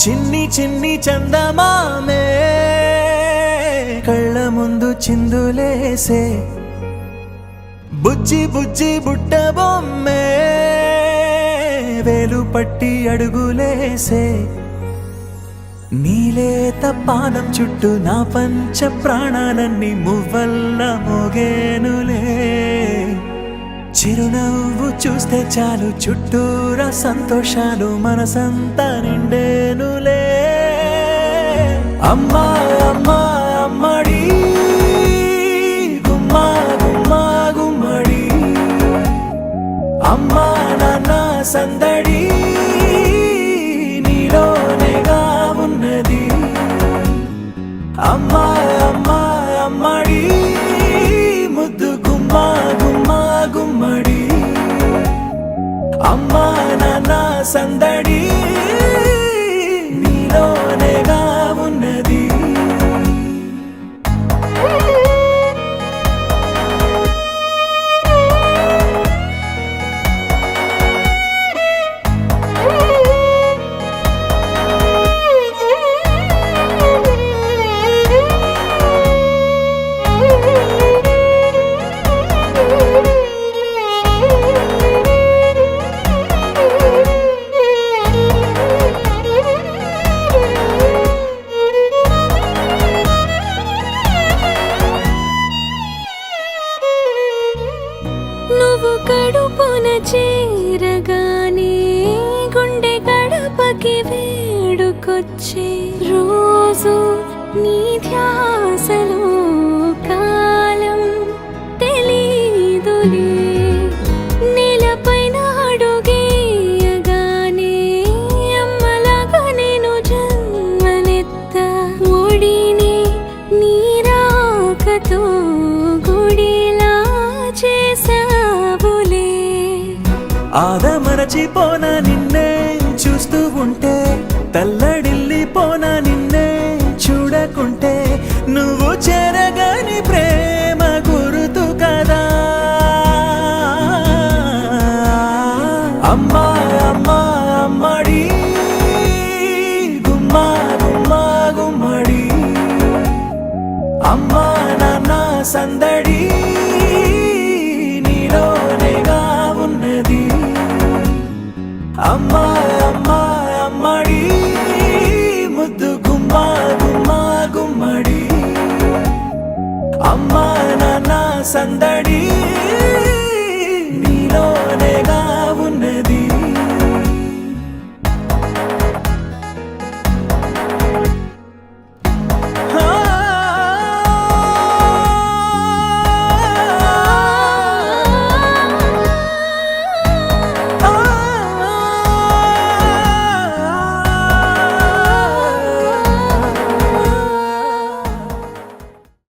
చిన్ని చిన్ని చందమామే కళ్ళ ముందు చిందులేసే బుజ్జి బుజ్జి బుట్ట బొమ్మే వేలు పట్టి అడుగులేసే నీలేత పాదం చుట్టూ నా పంచ ప్రాణాలన్నీ మువ్వల్ల మోగేనులే చిరునవ్వు చూస్తే చాలు చుట్టూరా సంతోషాలు మనసంతా నిండేనులే అమ్మా అమ్మా అమ్మడి గుమ్మా గుమ్మా గుమ్మడి అమ్మా నాన్న సందడి నీలోనేగా ఉన్నది అమ్మా అమ్మా అమ్మడి ముద్దు గుమ్మా గుమ్మా గుమ్మడి అమ్మా నాన్న సందడి నీలోనేగా ఉన్నది నువ్వు కడుపున చేరగానే గుండె గడపకి వేడుకొచ్చే రోజు నీ ధ్యాసలో కాలం తెలీదులే నేలపైన అడుగేయగానే అమ్మలాగా నేను జన్మనెత్త ఒడిని నీ రాకతో గుడిలా చేసావులే ఆదమరచిపోన నిన్నే చూస్తూ ఉంటే తల్లడిల్లిపోన నిన్నే చూడకుంటే నువ్వు చెరగని ప్రేమ గురుతు కదా అమ్మా అమ్మా అమ్మడి గుమ్మా గుమ్మా గుమ్మడి అమ్మా నాన్న సందడి నీలోనేగా ఉన్నది అమ్మా అమ్మా అమ్మడి ముద్దు గుమ్మా గుమ్మా గుమ్మడి అమ్మా నాన్న సందడి